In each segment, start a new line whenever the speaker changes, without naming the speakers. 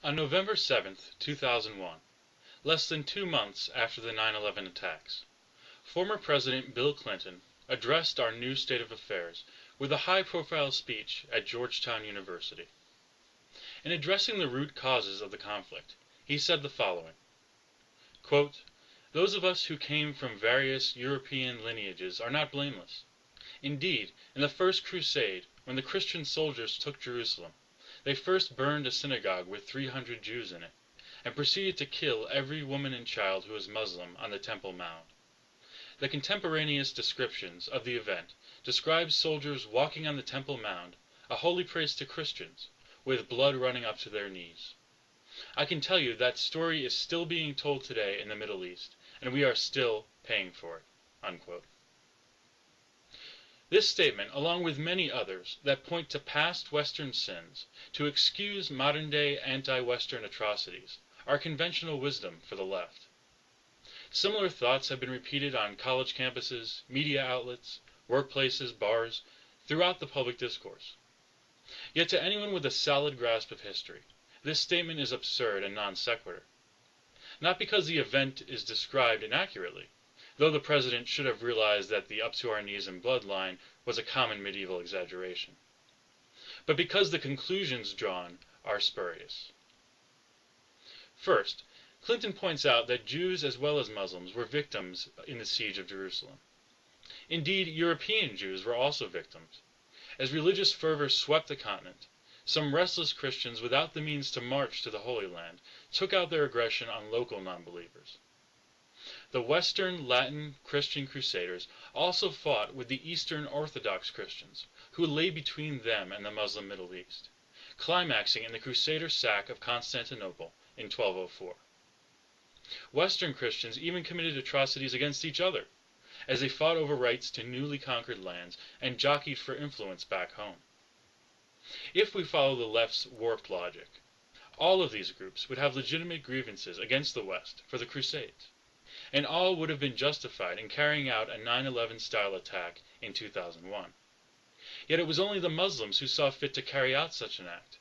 On November 7, 2001, less than 2 months after the 9/11 attacks, former President Bill Clinton addressed our new state of affairs with a high-profile speech at Georgetown University. In addressing the root causes of the conflict, he said the following, quote, "Those of us who came from various European lineages are not blameless. Indeed, in the First Crusade, when the Christian soldiers took Jerusalem, they first burned a synagogue with 300 Jews in it, and proceeded to kill every woman and child who was Muslim on the Temple Mount. The contemporaneous descriptions of the event describe soldiers walking on the Temple Mount, a holy place to Christians, with blood running up to their knees. I can tell you that story is still being told today in the Middle East, and we are still paying for it." Unquote. This statement, along with many others that point to past Western sins to excuse modern-day anti-Western atrocities, are conventional wisdom for the left. Similar thoughts have been repeated on college campuses, media outlets, workplaces, bars, throughout the public discourse. Yet to anyone with a solid grasp of history, this statement is absurd and non sequitur. Not because the event is described inaccurately, though the president should have realized that the up-to-our-knees-in-blood line was a common medieval exaggeration, but because the conclusions drawn are spurious. First, Clinton points out that Jews as well as Muslims were victims in the siege of Jerusalem. Indeed, European Jews were also victims. As religious fervor swept the continent, some restless Christians without the means to march to the Holy Land took out their aggression on local non-believers. The Western Latin Christian crusaders also fought with the Eastern Orthodox Christians, who lay between them and the Muslim Middle East, climaxing in the Crusader sack of Constantinople in 1204. Western Christians even committed atrocities against each other, as they fought over rights to newly conquered lands and jockeyed for influence back home. If we follow the left's warped logic, all of these groups would have legitimate grievances against the West for the Crusades, and all would have been justified in carrying out a 9/11-style attack in 2001. Yet it was only the Muslims who saw fit to carry out such an act,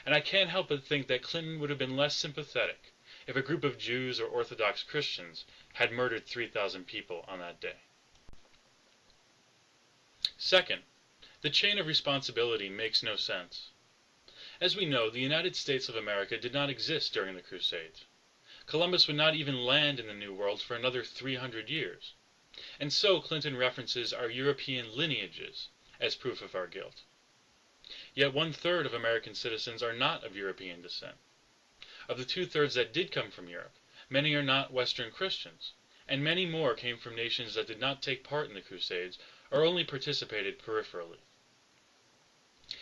and I can't help but think that Clinton would have been less sympathetic if a group of Jews or Orthodox Christians had murdered 3,000 people on that day. Second, the chain of responsibility makes no sense. As we know, the United States of America did not exist during the Crusades. Columbus would not even land in the New World for another 300 years. And so Clinton references our European lineages as proof of our guilt. Yet 1/3 of American citizens are not of European descent. Of the 2/3 that did come from Europe, many are not Western Christians, and many more came from nations that did not take part in the Crusades or only participated peripherally.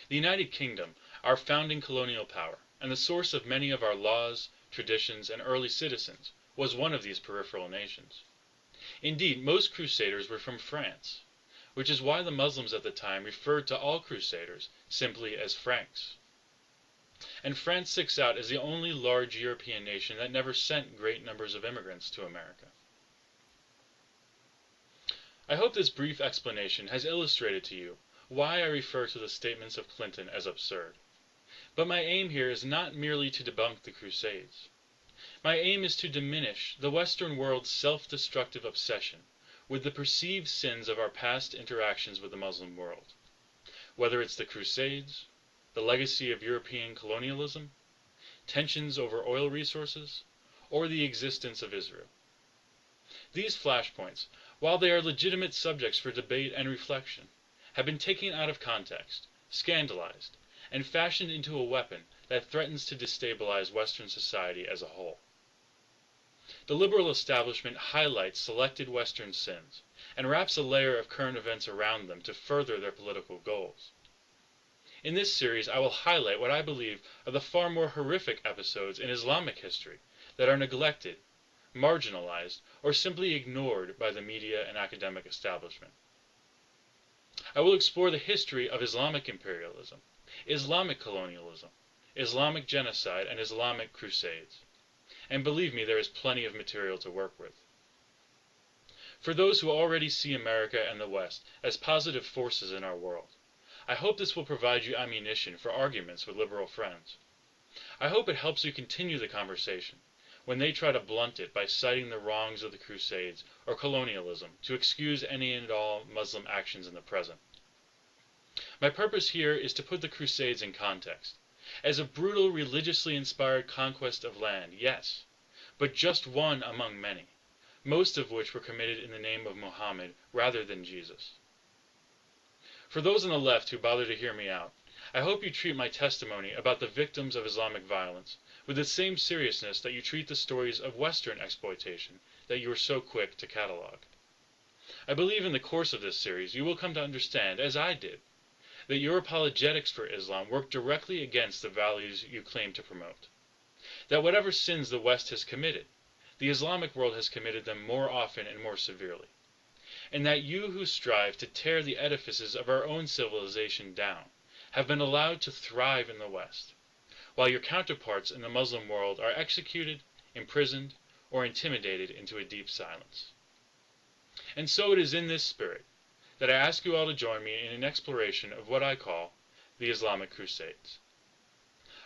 The United Kingdom, our founding colonial power, and the source of many of our laws, traditions, and early citizens, was one of these peripheral nations. Indeed, most crusaders were from France, which is why the Muslims at the time referred to all crusaders simply as Franks. And France sticks out as the only large European nation that never sent great numbers of immigrants to America. I hope this brief explanation has illustrated to you why I refer to the statements of Clinton as absurd. But my aim here is not merely to debunk the Crusades. My aim is to diminish the Western world's self-destructive obsession with the perceived sins of our past interactions with the Muslim world, whether it's the Crusades, the legacy of European colonialism, tensions over oil resources, or the existence of Israel. These flashpoints, while they are legitimate subjects for debate and reflection, have been taken out of context, scandalized, and fashioned into a weapon that threatens to destabilize Western society as a whole. The liberal establishment highlights selected Western sins and wraps a layer of current events around them to further their political goals. In this series, I will highlight what I believe are the far more horrific episodes in Islamic history that are neglected, marginalized, or simply ignored by the media and academic establishment. I will explore the history of Islamic imperialism, Islamic colonialism, Islamic genocide, and Islamic crusades. And believe me, there is plenty of material to work with. For those who already see America and the West as positive forces in our world, I hope this will provide you ammunition for arguments with liberal friends. I hope it helps you continue the conversation when they try to blunt it by citing the wrongs of the Crusades or colonialism to excuse any and all Muslim actions in the present. My purpose here is to put the Crusades in context. As a brutal, religiously inspired conquest of land, yes, but just one among many, most of which were committed in the name of Muhammad rather than Jesus. For those on the left who bother to hear me out, I hope you treat my testimony about the victims of Islamic violence with the same seriousness that you treat the stories of Western exploitation that you are so quick to catalog. I believe in the course of this series you will come to understand, as I did, that your apologetics for Islam work directly against the values you claim to promote. That whatever sins the West has committed, the Islamic world has committed them more often and more severely. And that you who strive to tear the edifices of our own civilization down have been allowed to thrive in the West, while your counterparts in the Muslim world are executed, imprisoned, or intimidated into a deep silence. And so it is in this spirit that I ask you all to join me in an exploration of what I call the Islamic Crusades.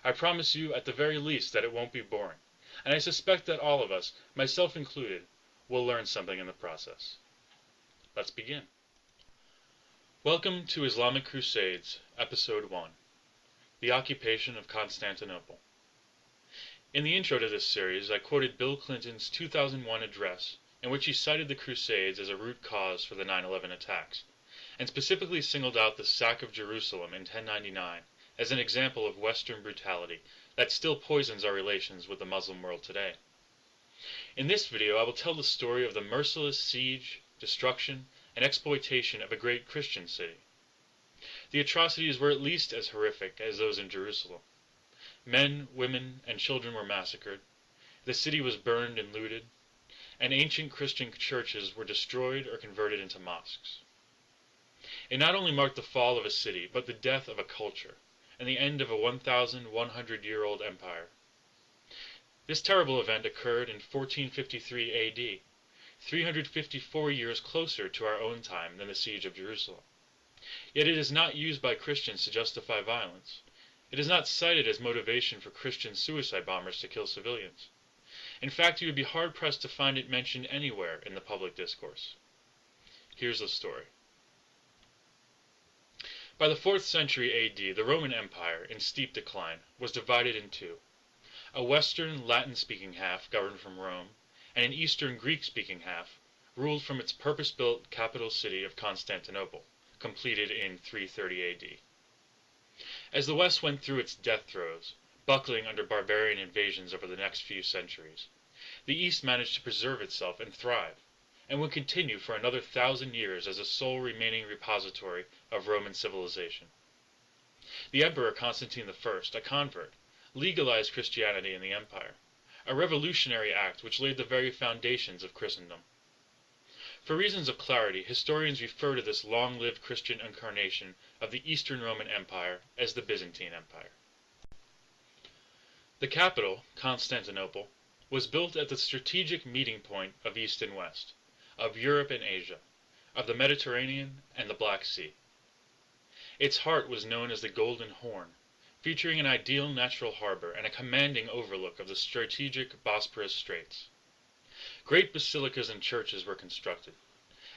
I promise you at the very least that it won't be boring, and I suspect that all of us, myself included, will learn something in the process. Let's begin. Welcome to Islamic Crusades, Episode 1, The Occupation of Constantinople. In the intro to this series, I quoted Bill Clinton's 2001 address in which he cited the Crusades as a root cause for the 9/11 attacks, and specifically singled out the sack of Jerusalem in 1099 as an example of Western brutality that still poisons our relations with the Muslim world today. In this video, I will tell the story of the merciless siege, destruction, and exploitation of a great Christian city. The atrocities were at least as horrific as those in Jerusalem. Men, women, and children were massacred, the city was burned and looted, and ancient Christian churches were destroyed or converted into mosques. It not only marked the fall of a city, but the death of a culture, and the end of a 1,100-year-old empire. This terrible event occurred in 1453 AD, 354 years closer to our own time than the siege of Jerusalem. Yet it is not used by Christians to justify violence. It is not cited as motivation for Christian suicide bombers to kill civilians. In fact, you would be hard-pressed to find it mentioned anywhere in the public discourse. Here's the story. By the 4th century AD, the Roman Empire, in steep decline, was divided in two. A Western Latin-speaking half governed from Rome, and an Eastern Greek-speaking half ruled from its purpose-built capital city of Constantinople, completed in 330 AD. As the West went through its death throes, buckling under barbarian invasions over the next few centuries, the East managed to preserve itself and thrive, and would continue for another 1,000 years as the sole remaining repository of Roman civilization. The Emperor Constantine I, a convert, legalized Christianity in the empire, a revolutionary act which laid the very foundations of Christendom. For reasons of clarity, historians refer to this long-lived Christian incarnation of the Eastern Roman Empire as the Byzantine Empire. The capital, Constantinople, was built at the strategic meeting point of East and West, of Europe and Asia, of the Mediterranean and the Black Sea. Its heart was known as the Golden Horn, featuring an ideal natural harbor and a commanding overlook of the strategic Bosporus Straits. Great basilicas and churches were constructed,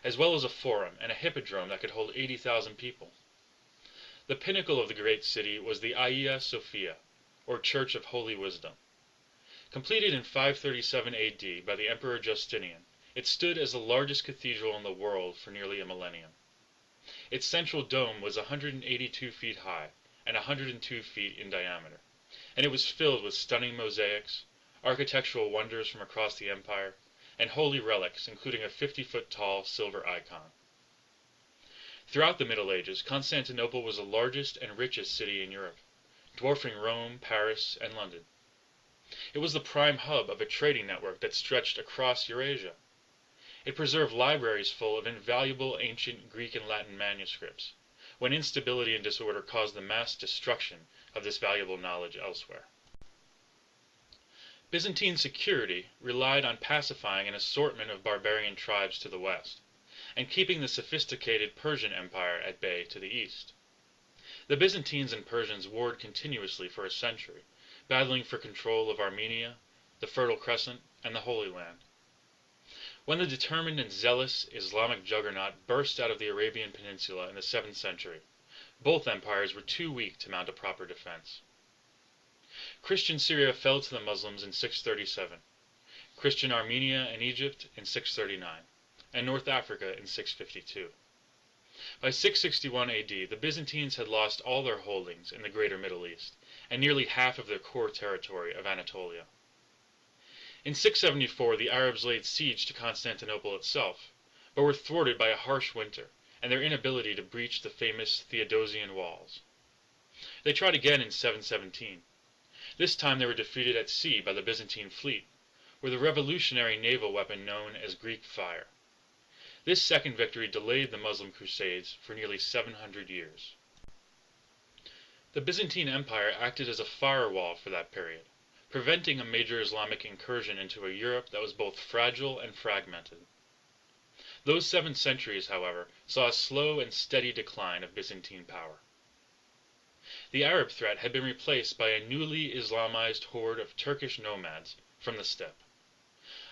as well as a forum and a hippodrome that could hold 80,000 people. The pinnacle of the great city was the Hagia Sophia, or Church of Holy Wisdom. Completed in 537 AD by the Emperor Justinian, it stood as the largest cathedral in the world for nearly a millennium. Its central dome was 182 feet high and 102 feet in diameter, and it was filled with stunning mosaics, architectural wonders from across the empire, and holy relics, including a 50-foot-tall silver icon. Throughout the Middle Ages, Constantinople was the largest and richest city in Europe, dwarfing Rome, Paris, and London. It was the prime hub of a trading network that stretched across Eurasia. It preserved libraries full of invaluable ancient Greek and Latin manuscripts, when instability and disorder caused the mass destruction of this valuable knowledge elsewhere. Byzantine security relied on pacifying an assortment of barbarian tribes to the west, and keeping the sophisticated Persian Empire at bay to the east. The Byzantines and Persians warred continuously for a century, battling for control of Armenia, the Fertile Crescent, and the Holy Land. When the determined and zealous Islamic juggernaut burst out of the Arabian Peninsula in the 7th century, both empires were too weak to mount a proper defense. Christian Syria fell to the Muslims in 637, Christian Armenia and Egypt in 639, and North Africa in 652. By 661 AD, the Byzantines had lost all their holdings in the greater Middle East, and nearly half of their core territory of Anatolia. In 674, the Arabs laid siege to Constantinople itself, but were thwarted by a harsh winter and their inability to breach the famous Theodosian walls. They tried again in 717. This time they were defeated at sea by the Byzantine fleet, with a revolutionary naval weapon known as Greek fire. This second victory delayed the Muslim Crusades for nearly 700 years. The Byzantine Empire acted as a firewall for that period, preventing a major Islamic incursion into a Europe that was both fragile and fragmented. Those 7 centuries, however, saw a slow and steady decline of Byzantine power. The Arab threat had been replaced by a newly Islamized horde of Turkish nomads from the steppe.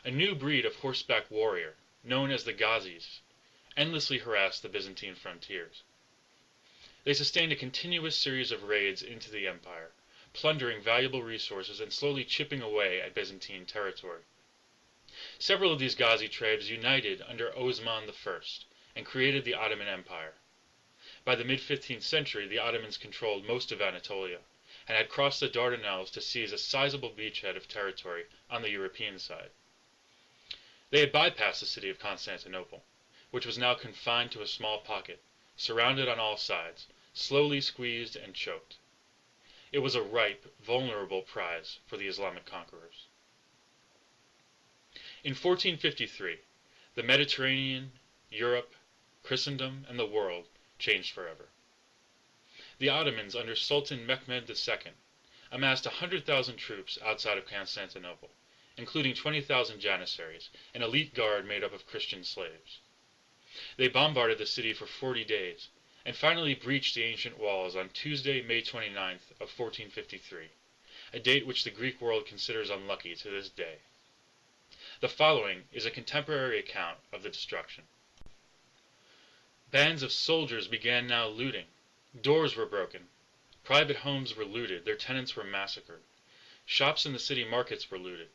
A new breed of horseback warrior, known as the Ghazis, endlessly harassed the Byzantine frontiers. They sustained a continuous series of raids into the empire, plundering valuable resources and slowly chipping away at Byzantine territory. Several of these Ghazi tribes united under Osman I and created the Ottoman Empire. By the mid-15th century, the Ottomans controlled most of Anatolia and had crossed the Dardanelles to seize a sizable beachhead of territory on the European side. They had bypassed the city of Constantinople, which was now confined to a small pocket, surrounded on all sides, slowly squeezed and choked. It was a ripe, vulnerable prize for the Islamic conquerors. In 1453, the Mediterranean, Europe, Christendom, and the world changed forever. The Ottomans under Sultan Mehmed II amassed 100,000 troops outside of Constantinople, including 20,000 Janissaries, an elite guard made up of Christian slaves. They bombarded the city for 40 days, and finally breached the ancient walls on Tuesday, May 29th of 1453, a date which the Greek world considers unlucky to this day. The following is a contemporary account of the destruction. Bands of soldiers began now looting. Doors were broken. Private homes were looted. Their tenants were massacred. Shops in the city markets were looted.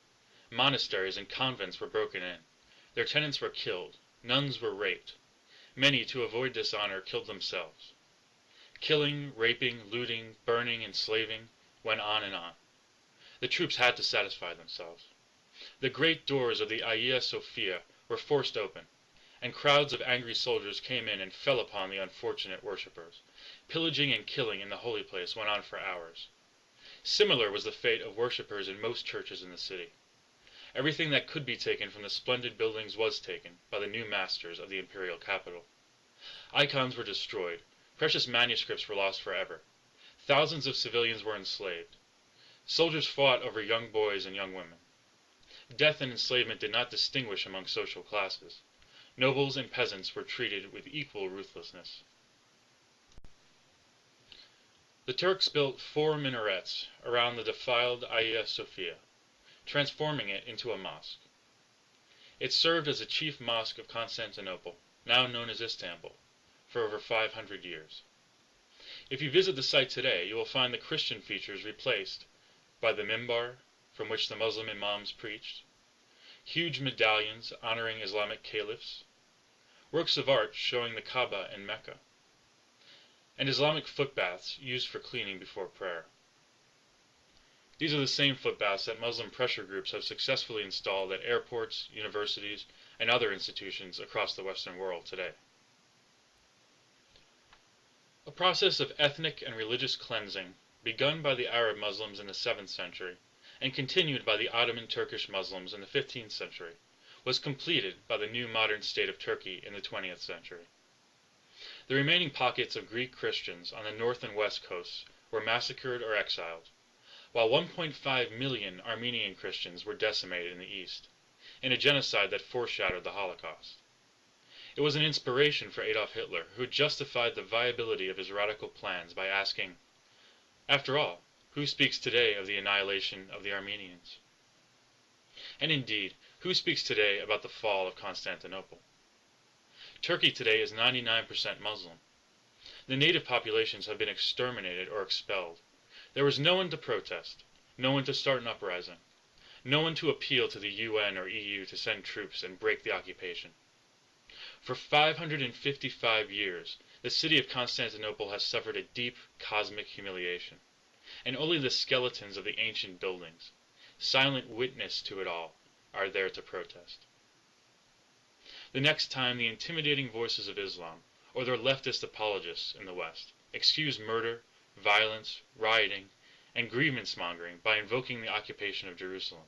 Monasteries and convents were broken in. Their tenants were killed. Nuns were raped. Many, to avoid dishonor, killed themselves. Killing, raping, looting, burning, enslaving went on and on. The troops had to satisfy themselves. The great doors of the Hagia Sophia were forced open, and crowds of angry soldiers came in and fell upon the unfortunate worshippers. Pillaging and killing in the holy place went on for hours. Similar was the fate of worshippers in most churches in the city. Everything that could be taken from the splendid buildings was taken by the new masters of the imperial capital. Icons were destroyed. Precious manuscripts were lost forever. Thousands of civilians were enslaved. Soldiers fought over young boys and young women. Death and enslavement did not distinguish among social classes. Nobles and peasants were treated with equal ruthlessness. The Turks built 4 minarets around the defiled Hagia Sophia, transforming it into a mosque. It served as the chief mosque of Constantinople, now known as Istanbul, for over 500 years. If you visit the site today, you will find the Christian features replaced by the mimbar, from which the Muslim imams preached, huge medallions honoring Islamic caliphs, works of art showing the Kaaba in Mecca, and Islamic footbaths used for cleaning before prayer. These are the same footbaths that Muslim pressure groups have successfully installed at airports, universities, and other institutions across the Western world today. A process of ethnic and religious cleansing, begun by the Arab Muslims in the 7th century, and continued by the Ottoman Turkish Muslims in the 15th century, was completed by the new modern state of Turkey in the 20th century. The remaining pockets of Greek Christians on the north and west coasts were massacred or exiled, while 1.5 million Armenian Christians were decimated in the east, in a genocide that foreshadowed the Holocaust. It was an inspiration for Adolf Hitler, who justified the viability of his radical plans by asking, "After all, Who speaks today of the annihilation of the Armenians? And indeed, who speaks today about the fall of Constantinople? Turkey today is 99% Muslim. The native populations have been exterminated or expelled. There was no one to protest, no one to start an uprising, no one to appeal to the UN or EU to send troops and break the occupation. For 555 years, the city of Constantinople has suffered a deep cosmic humiliation, and only the skeletons of the ancient buildings, silent witness to it all, are there to protest. The next time the intimidating voices of Islam, or their leftist apologists in the West, excuse murder, violence, rioting, and grievance-mongering by invoking the occupation of Jerusalem,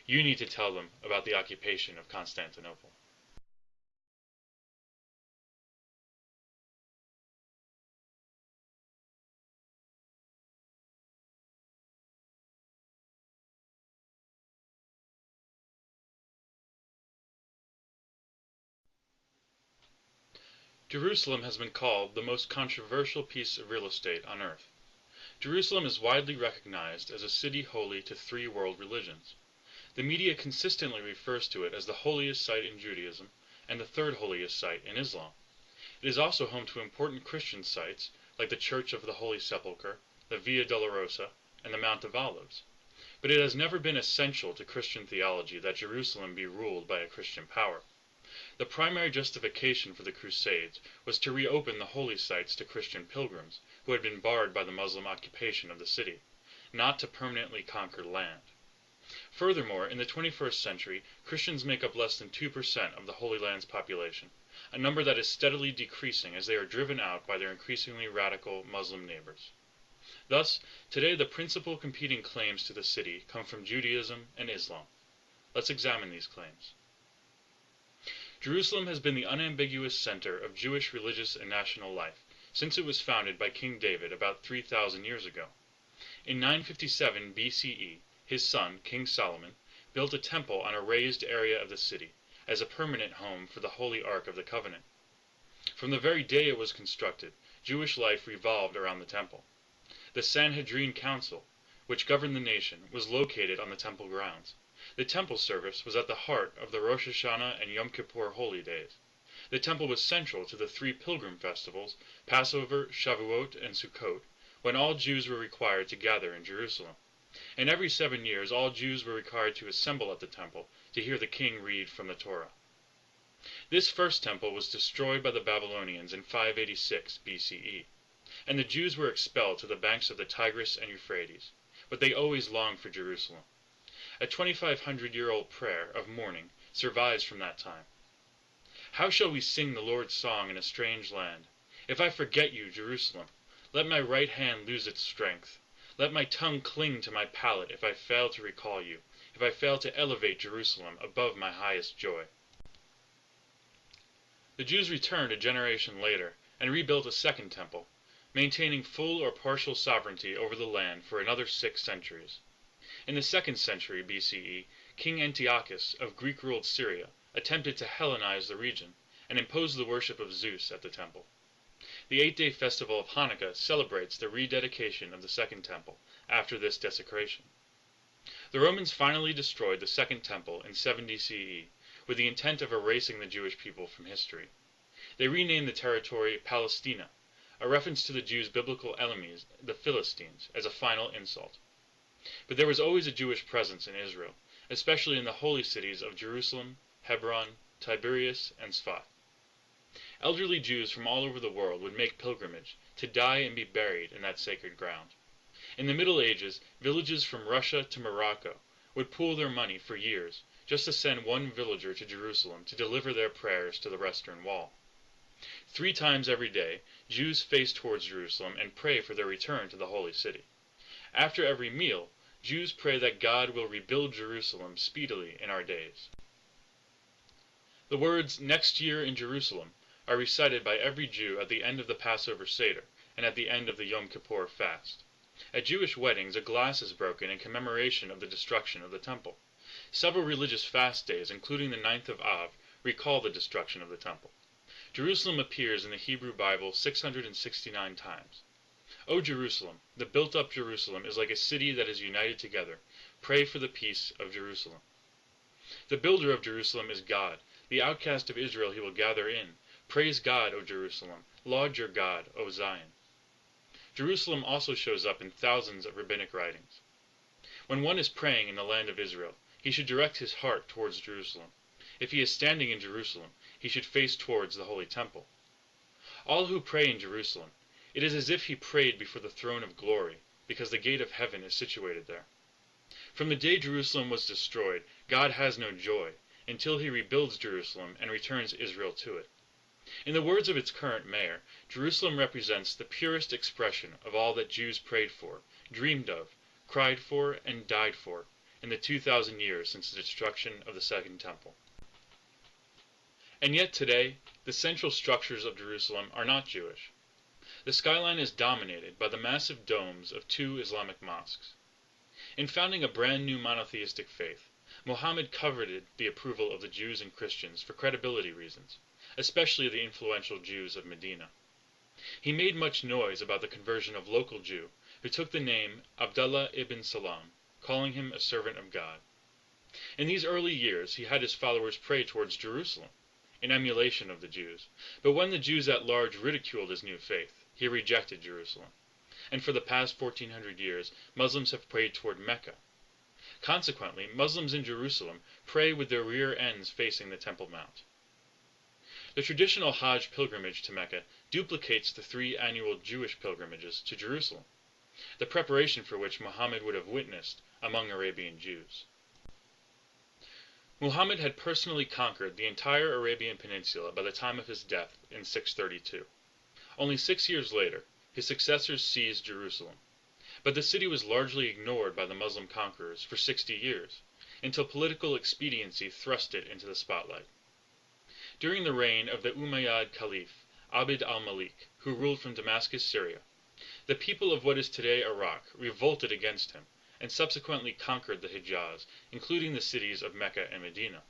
you need to tell them about the occupation of Constantinople. Jerusalem has been called the most controversial piece of real estate on earth. Jerusalem is widely recognized as a city holy to three world religions. The media consistently refers to it as the holiest site in Judaism and the third holiest site in Islam. It is also home to important Christian sites like the Church of the Holy Sepulchre, the Via Dolorosa, and the Mount of Olives. But it has never been essential to Christian theology that Jerusalem be ruled by a Christian power. The primary justification for the Crusades was to reopen the holy sites to Christian pilgrims who had been barred by the Muslim occupation of the city, not to permanently conquer land. Furthermore, in the 21st century, Christians make up less than 2% of the Holy Land's population, a number that is steadily decreasing as they are driven out by their increasingly radical Muslim neighbors. Thus, today the principal competing claims to the city come from Judaism and Islam. Let's examine these claims. Jerusalem has been the unambiguous center of Jewish religious and national life since it was founded by King David about 3,000 years ago. In 957 BCE, his son, King Solomon, built a temple on a raised area of the city as a permanent home for the Holy Ark of the Covenant. From the very day it was constructed, Jewish life revolved around the temple. The Sanhedrin Council, which governed the nation, was located on the temple grounds. The temple service was at the heart of the Rosh Hashanah and Yom Kippur holy days. The temple was central to the three pilgrim festivals, Passover, Shavuot, and Sukkot, when all Jews were required to gather in Jerusalem. And every 7 years all Jews were required to assemble at the temple to hear the king read from the Torah. This first temple was destroyed by the Babylonians in 586 BCE, and the Jews were expelled to the banks of the Tigris and Euphrates, but they always longed for Jerusalem. A 2,500-year-old prayer of mourning survives from that time. How shall we sing the Lord's song in a strange land? If I forget you, Jerusalem, let my right hand lose its strength. Let my tongue cling to my palate if I fail to recall you, if I fail to elevate Jerusalem above my highest joy. The Jews returned a generation later and rebuilt a second temple, maintaining full or partial sovereignty over the land for another 6 centuries. In the 2nd century BCE, King Antiochus of Greek-ruled Syria attempted to Hellenize the region and impose the worship of Zeus at the temple. The 8-day festival of Hanukkah celebrates the rededication of the Second Temple after this desecration. The Romans finally destroyed the Second Temple in 70 CE with the intent of erasing the Jewish people from history. They renamed the territory Palestina, a reference to the Jews' biblical enemies, the Philistines, as a final insult. But there was always a Jewish presence in Israel, especially in the holy cities of Jerusalem, Hebron, Tiberias, and Sfat. Elderly Jews from all over the world would make pilgrimage to die and be buried in that sacred ground. In the Middle Ages, villages from Russia to Morocco would pool their money for years just to send one villager to Jerusalem to deliver their prayers to the Western Wall. 3 times every day, Jews face towards Jerusalem and pray for their return to the Holy City. After every meal, Jews pray that God will rebuild Jerusalem speedily in our days. The words, "next year in Jerusalem," are recited by every Jew at the end of the Passover Seder and at the end of the Yom Kippur fast. At Jewish weddings, a glass is broken in commemoration of the destruction of the temple. Several religious fast days, including the 9th of Av, recall the destruction of the temple. Jerusalem appears in the Hebrew Bible 669 times. O Jerusalem, the built-up Jerusalem is like a city that is united together. Pray for the peace of Jerusalem. The builder of Jerusalem is God. The outcast of Israel he will gather in. Praise God, O Jerusalem. Laud your God, O Zion. Jerusalem also shows up in thousands of rabbinic writings. When one is praying in the land of Israel, he should direct his heart towards Jerusalem. If he is standing in Jerusalem, he should face towards the Holy Temple. All who pray in Jerusalem, it is as if he prayed before the throne of glory, because the gate of heaven is situated there. From the day Jerusalem was destroyed, God has no joy, until he rebuilds Jerusalem and returns Israel to it. In the words of its current mayor, Jerusalem represents the purest expression of all that Jews prayed for, dreamed of, cried for, and died for in the 2,000 years since the destruction of the Second Temple. And yet today, the central structures of Jerusalem are not Jewish. The skyline is dominated by the massive domes of 2 Islamic mosques. In founding a brand new monotheistic faith, Muhammad coveted the approval of the Jews and Christians for credibility reasons, especially the influential Jews of Medina. He made much noise about the conversion of local Jew, who took the name Abdullah ibn Salam, calling him a servant of God. In these early years, he had his followers pray towards Jerusalem, in emulation of the Jews, but when the Jews at large ridiculed his new faith, he rejected Jerusalem. And for the past 1400 years, Muslims have prayed toward Mecca. Consequently, Muslims in Jerusalem pray with their rear ends facing the Temple Mount. The traditional Hajj pilgrimage to Mecca duplicates the 3 annual Jewish pilgrimages to Jerusalem, the preparation for which Muhammad would have witnessed among Arabian Jews. Muhammad had personally conquered the entire Arabian Peninsula by the time of his death in 632. Only 6 years later, his successors seized Jerusalem, but the city was largely ignored by the Muslim conquerors for 60 years, until political expediency thrust it into the spotlight. During the reign of the Umayyad Caliph, Abd al-Malik, who ruled from Damascus, Syria, the people of what is today Iraq revolted against him, and subsequently conquered the Hijaz, including the cities of Mecca and Medina.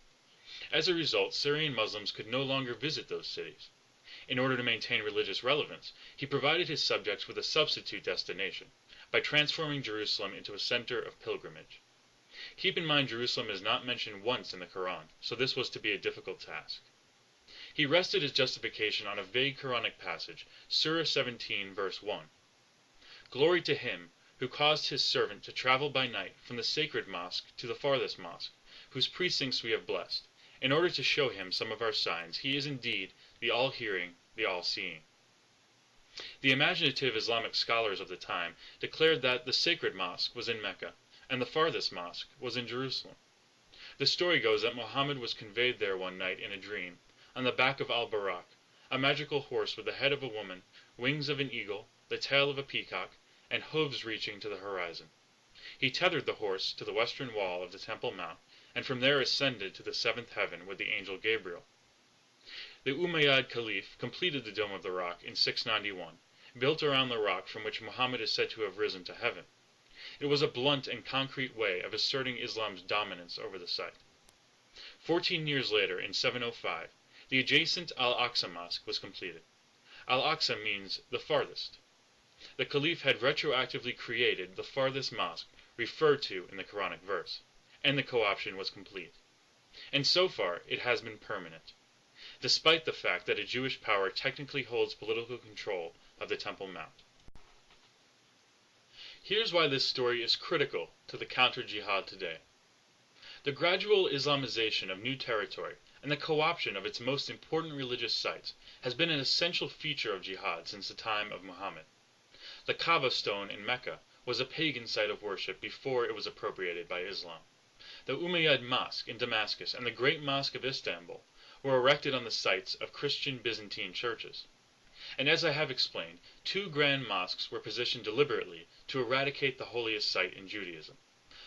As a result, Syrian Muslims could no longer visit those cities. In order to maintain religious relevance, he provided his subjects with a substitute destination, by transforming Jerusalem into a center of pilgrimage. Keep in mind Jerusalem is not mentioned once in the Quran, so this was to be a difficult task. He rested his justification on a vague Quranic passage, Surah 17, verse 1. Glory to him who caused his servant to travel by night from the sacred mosque to the farthest mosque, whose precincts we have blessed, in order to show him some of our signs. He is indeed the all-hearing, the all-seeing. The imaginative Islamic scholars of the time declared that the sacred mosque was in Mecca, and the farthest mosque was in Jerusalem. The story goes that Muhammad was conveyed there one night in a dream, on the back of al-Barak, a magical horse with the head of a woman, wings of an eagle, the tail of a peacock, and hooves reaching to the horizon. He tethered the horse to the western wall of the Temple Mount, and from there ascended to the 7th heaven with the angel Gabriel. The Umayyad Caliph completed the Dome of the Rock in 691, built around the rock from which Muhammad is said to have risen to heaven. It was a blunt and concrete way of asserting Islam's dominance over the site. 14 years later, in 705, the adjacent Al-Aqsa Mosque was completed. Al-Aqsa means the farthest. The Caliph had retroactively created the farthest mosque referred to in the Quranic verse, and the co-option was complete. And so far, it has been permanent, despite the fact that a Jewish power technically holds political control of the Temple Mount. Here's why this story is critical to the counter-jihad today. The gradual Islamization of new territory and the co-option of its most important religious sites has been an essential feature of jihad since the time of Muhammad. The Kaaba stone in Mecca was a pagan site of worship before it was appropriated by Islam. The Umayyad Mosque in Damascus and the Great Mosque of Istanbul were erected on the sites of Christian Byzantine churches. And as I have explained, 2 grand mosques were positioned deliberately to eradicate the holiest site in Judaism,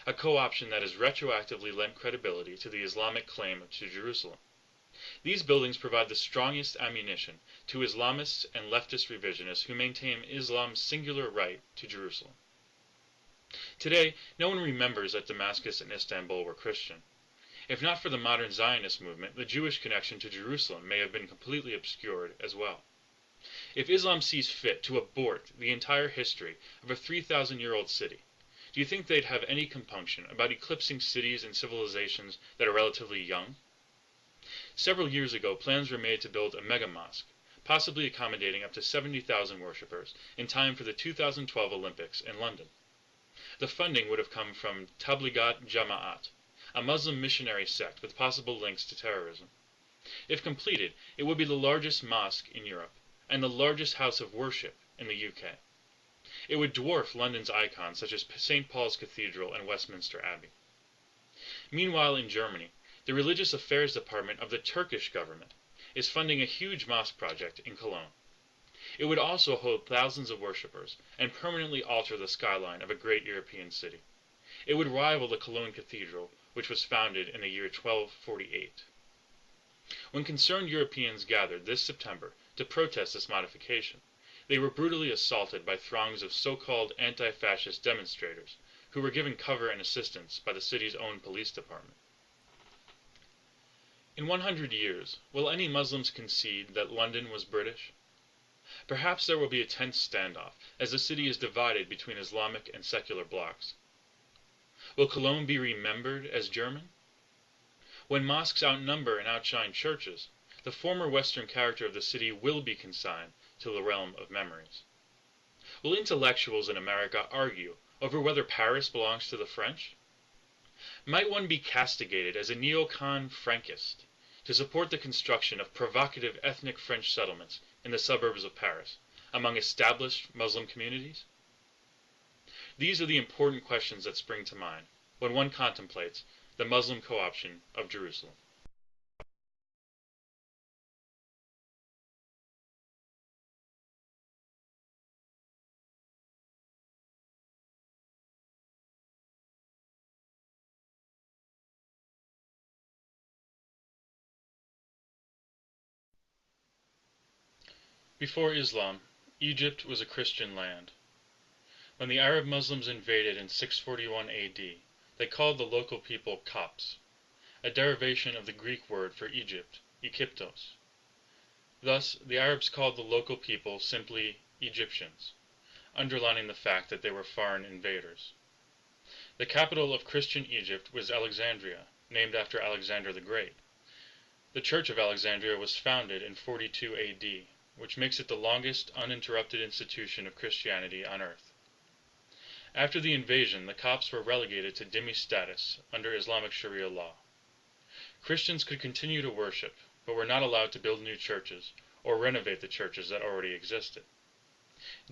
a co-option that has retroactively lent credibility to the Islamic claim to Jerusalem. These buildings provide the strongest ammunition to Islamists and leftist revisionists who maintain Islam's singular right to Jerusalem. Today, no one remembers that Damascus and Istanbul were Christian. If not for the modern Zionist movement, the Jewish connection to Jerusalem may have been completely obscured as well. If Islam sees fit to abort the entire history of a 3,000-year-old city, do you think they'd have any compunction about eclipsing cities and civilizations that are relatively young? Several years ago, plans were made to build a mega mosque, possibly accommodating up to 70,000 worshippers, in time for the 2012 Olympics in London. The funding would have come from Tablighat Jamaat, a Muslim missionary sect with possible links to terrorism. If completed, it would be the largest mosque in Europe, and the largest house of worship in the UK. It would dwarf London's icons such as St. Paul's Cathedral and Westminster Abbey. Meanwhile, in Germany, the Religious Affairs Department of the Turkish government is funding a huge mosque project in Cologne. It would also hold thousands of worshippers and permanently alter the skyline of a great European city. It would rival the Cologne Cathedral, which was founded in the year 1248. When concerned Europeans gathered this September to protest this modification, they were brutally assaulted by throngs of so-called anti-fascist demonstrators, who were given cover and assistance by the city's own police department. In 100 years, will any Muslims concede that London was British? Perhaps there will be a tense standoff, as the city is divided between Islamic and secular blocs. Will Cologne be remembered as German? When mosques outnumber and outshine churches, the former Western character of the city will be consigned to the realm of memories. Will intellectuals in America argue over whether Paris belongs to the French? Might one be castigated as a neocon Frankist to support the construction of provocative ethnic French settlements in the suburbs of Paris, among established Muslim communities? These are the important questions that spring to mind when one contemplates the Muslim co-option of Jerusalem. Before Islam, Egypt was a Christian land. When the Arab Muslims invaded in 641 AD, they called the local people Copts, a derivation of the Greek word for Egypt, Aegyptos. Thus, the Arabs called the local people simply Egyptians, underlining the fact that they were foreign invaders. The capital of Christian Egypt was Alexandria, named after Alexander the Great. The Church of Alexandria was founded in 42 AD, which makes it the longest uninterrupted institution of Christianity on earth. After the invasion, the Copts were relegated to dhimmi status under Islamic Sharia law. Christians could continue to worship, but were not allowed to build new churches or renovate the churches that already existed.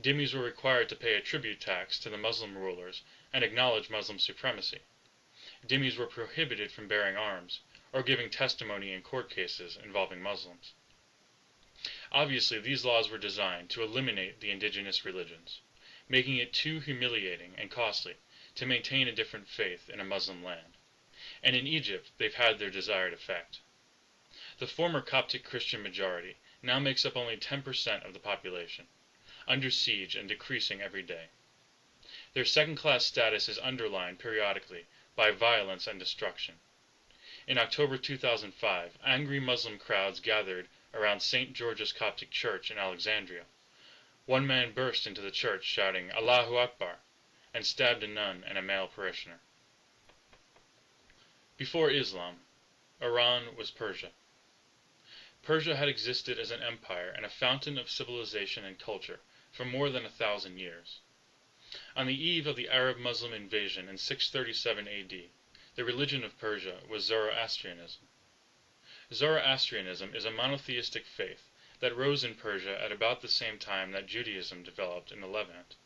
Dhimmis were required to pay a tribute tax to the Muslim rulers and acknowledge Muslim supremacy. Dhimmis were prohibited from bearing arms or giving testimony in court cases involving Muslims. Obviously, these laws were designed to eliminate the indigenous religions, making it too humiliating and costly to maintain a different faith in a Muslim land. And in Egypt, they've had their desired effect. The former Coptic Christian majority now makes up only 10% of the population, under siege and decreasing every day. Their second-class status is underlined periodically by violence and destruction. In October 2005, angry Muslim crowds gathered around St. George's Coptic Church in Alexandria. One man burst into the church shouting, "Allahu Akbar," and stabbed a nun and a male parishioner. Before Islam, Iran was Persia. Persia had existed as an empire and a fountain of civilization and culture for more than 1,000 years. On the eve of the Arab-Muslim invasion in 637 AD, the religion of Persia was Zoroastrianism. Zoroastrianism is a monotheistic faith that rose in Persia at about the same time that Judaism developed in the Levant,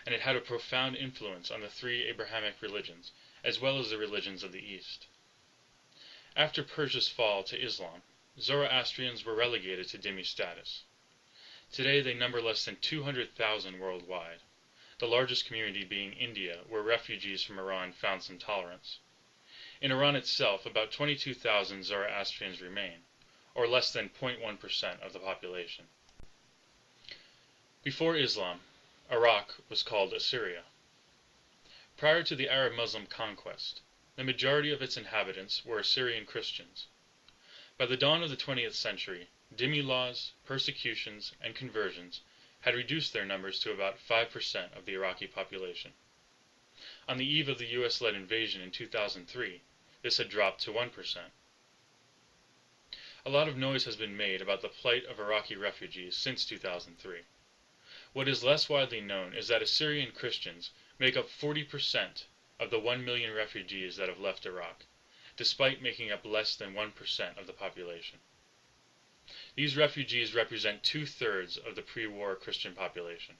and it had a profound influence on the three Abrahamic religions, as well as the religions of the East. After Persia's fall to Islam, Zoroastrians were relegated to dhimmi status. Today they number less than 200,000 worldwide, the largest community being India, where refugees from Iran found some tolerance. In Iran itself, about 22,000 Zoroastrians remain, or less than 0.1% of the population. Before Islam, Iraq was called Assyria. Prior to the Arab-Muslim conquest, the majority of its inhabitants were Assyrian Christians. By the dawn of the 20th century, dhimmi laws, persecutions, and conversions had reduced their numbers to about 5% of the Iraqi population. On the eve of the US-led invasion in 2003, this had dropped to 1%. A lot of noise has been made about the plight of Iraqi refugees since 2003. What is less widely known is that Assyrian Christians make up 40% of the 1 million refugees that have left Iraq, despite making up less than 1% of the population. These refugees represent 2/3 of the pre-war Christian population.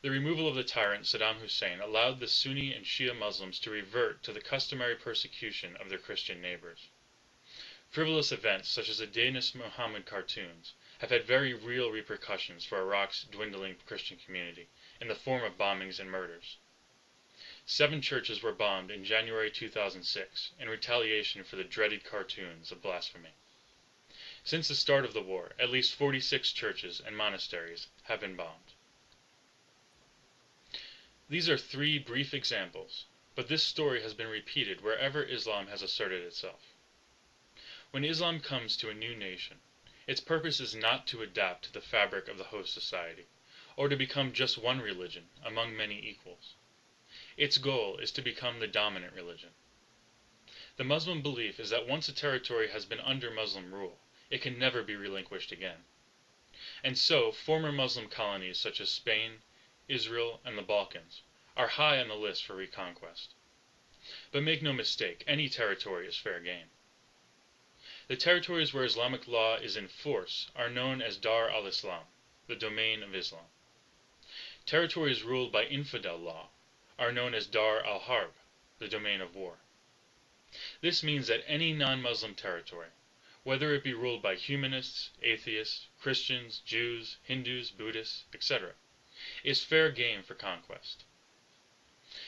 The removal of the tyrant Saddam Hussein allowed the Sunni and Shia Muslims to revert to the customary persecution of their Christian neighbors. Frivolous events such as the Danish Muhammad cartoons have had very real repercussions for Iraq's dwindling Christian community in the form of bombings and murders. 7 churches were bombed in January 2006 in retaliation for the dreaded cartoons of blasphemy. Since the start of the war, at least 46 churches and monasteries have been bombed. These are 3 brief examples, but this story has been repeated wherever Islam has asserted itself. When Islam comes to a new nation, its purpose is not to adapt to the fabric of the host society, or to become just one religion among many equals. Its goal is to become the dominant religion. The Muslim belief is that once a territory has been under Muslim rule, it can never be relinquished again. And so, former Muslim colonies such as Spain, Israel, and the Balkans are high on the list for reconquest. But make no mistake, any territory is fair game. The territories where Islamic law is in force are known as Dar al-Islam, the domain of Islam. Territories ruled by infidel law are known as Dar al-Harb, the domain of war. This means that any non-Muslim territory, whether it be ruled by humanists, atheists, Christians, Jews, Hindus, Buddhists, etc., is fair game for conquest.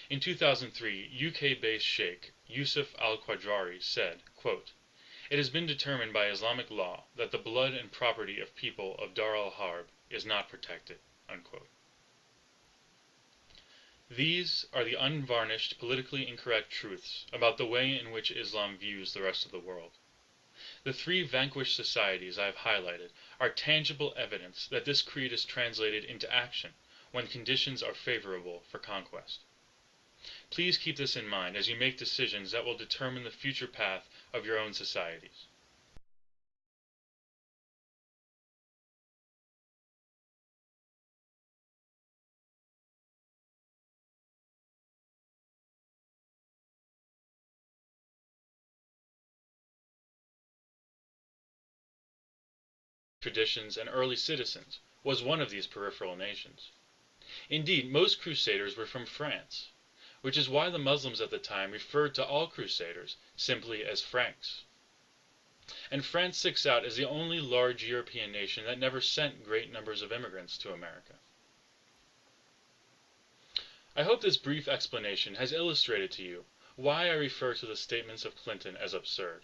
In 2003, UK-based Sheikh Yusuf al-Quadrari said, quote, "It has been determined by Islamic law that the blood and property of people of Dar al-Harb is not protected." Unquote. These are the unvarnished, politically incorrect truths about the way in which Islam views the rest of the world. The 3 vanquished societies I have highlighted are tangible evidence that this creed is translated into action when conditions are favorable for conquest. Please keep this in mind as you make decisions that will determine the future path of your own societies. Traditions and early citizens was one of these peripheral nations. Indeed, most crusaders were from France, which is why the Muslims at the time referred to all crusaders simply as Franks. And France sticks out as the only large European nation that never sent great numbers of immigrants to America. I hope this brief explanation has illustrated to you why I refer to the statements of Clinton as absurd.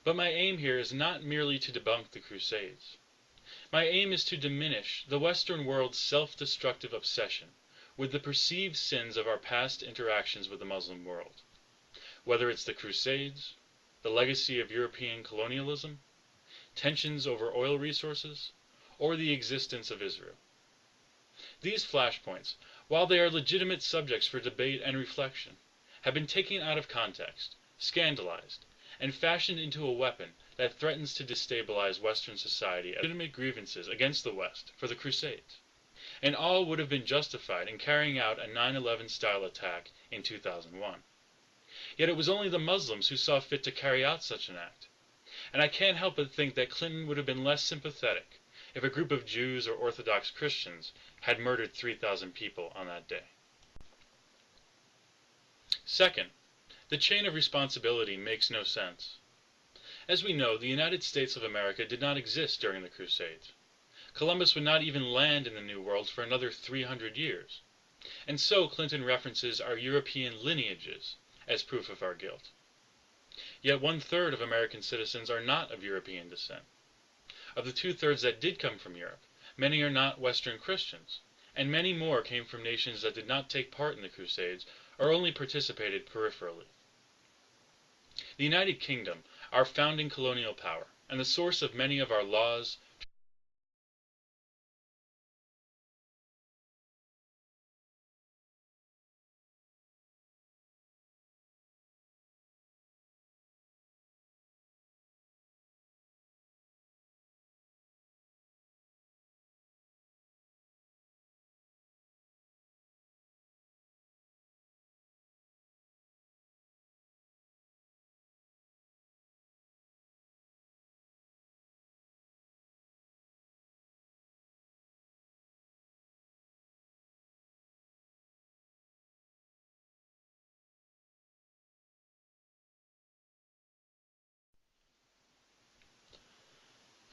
But my aim here is not merely to debunk the Crusades. My aim is to diminish the Western world's self-destructive obsession with the perceived sins of our past interactions with the Muslim world, whether it's the Crusades, the legacy of European colonialism, tensions over oil resources, or the existence of Israel. These flashpoints, while they are legitimate subjects for debate and reflection, have been taken out of context, scandalized, and fashioned into a weapon that threatens to destabilize Western society as legitimate grievances against the West for the Crusades. And all would have been justified in carrying out a 9/11 style attack in 2001. Yet it was only the Muslims who saw fit to carry out such an act. And I can't help but think that Clinton would have been less sympathetic if a group of Jews or Orthodox Christians had murdered 3,000 people on that day. Second, the chain of responsibility makes no sense. As we know, the United States of America did not exist during the Crusades. Columbus would not even land in the New World for another 300 years. And so Clinton references our European lineages as proof of our guilt. Yet 1/3 of American citizens are not of European descent. Of the 2/3 that did come from Europe, many are not Western Christians, and many more came from nations that did not take part in the Crusades or only participated peripherally. The United Kingdom, our founding colonial power, and the source of many of our laws,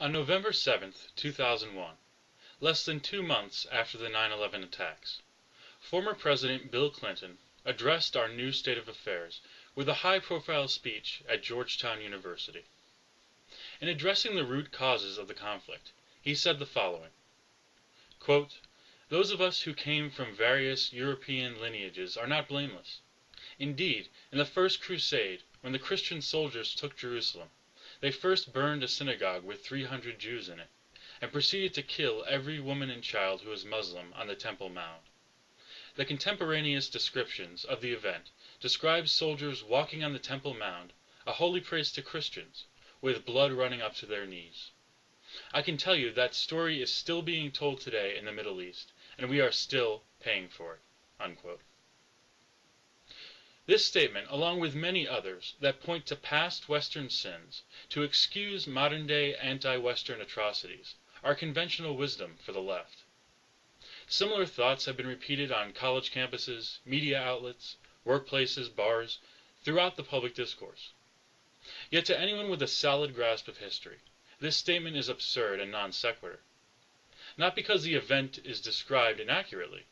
On November 7, 2001, less than 2 months after the 9/11 attacks, former President Bill Clinton addressed our new state of affairs with a high-profile speech at Georgetown University. In addressing the root causes of the conflict, he said the following, quote, "Those of us who came from various European lineages are not blameless. Indeed, in the First Crusade, when the Christian soldiers took Jerusalem, they first burned a synagogue with 300 Jews in it, and proceeded to kill every woman and child who was Muslim on the Temple Mount. The contemporaneous descriptions of the event describe soldiers walking on the Temple Mount, a holy place to Christians, with blood running up to their knees. I can tell you that story is still being told today in the Middle East, and we are still paying for it." Unquote. This statement, along with many others that point to past Western sins to excuse modern-day anti-Western atrocities, are conventional wisdom for the left. Similar thoughts have been repeated on college campuses, media outlets, workplaces, bars, throughout the public discourse. Yet to anyone with a solid grasp of history, this statement is absurd and non sequitur. Not because the event is described inaccurately,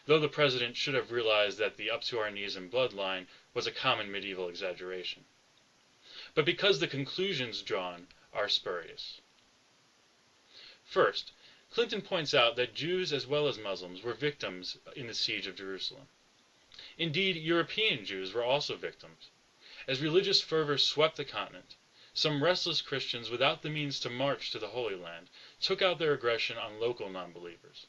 though the president should have realized that the up-to-our-knees-in-blood line was a common medieval exaggeration, but because the conclusions drawn are spurious. First, Clinton points out that Jews as well as Muslims were victims in the siege of Jerusalem. Indeed, European Jews were also victims. As religious fervor swept the continent, some restless Christians without the means to march to the Holy Land took out their aggression on local non-believers.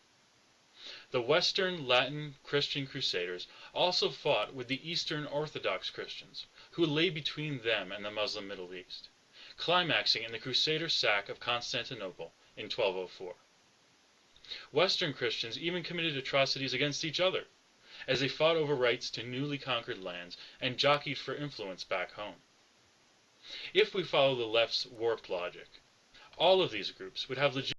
The Western Latin Christian crusaders also fought with the Eastern Orthodox Christians, who lay between them and the Muslim Middle East, climaxing in the Crusader sack of Constantinople in 1204. Western Christians even committed atrocities against each other, as they fought over rights to newly conquered lands and jockeyed for influence back home. If we follow the left's warped logic, all of these groups would have legitimate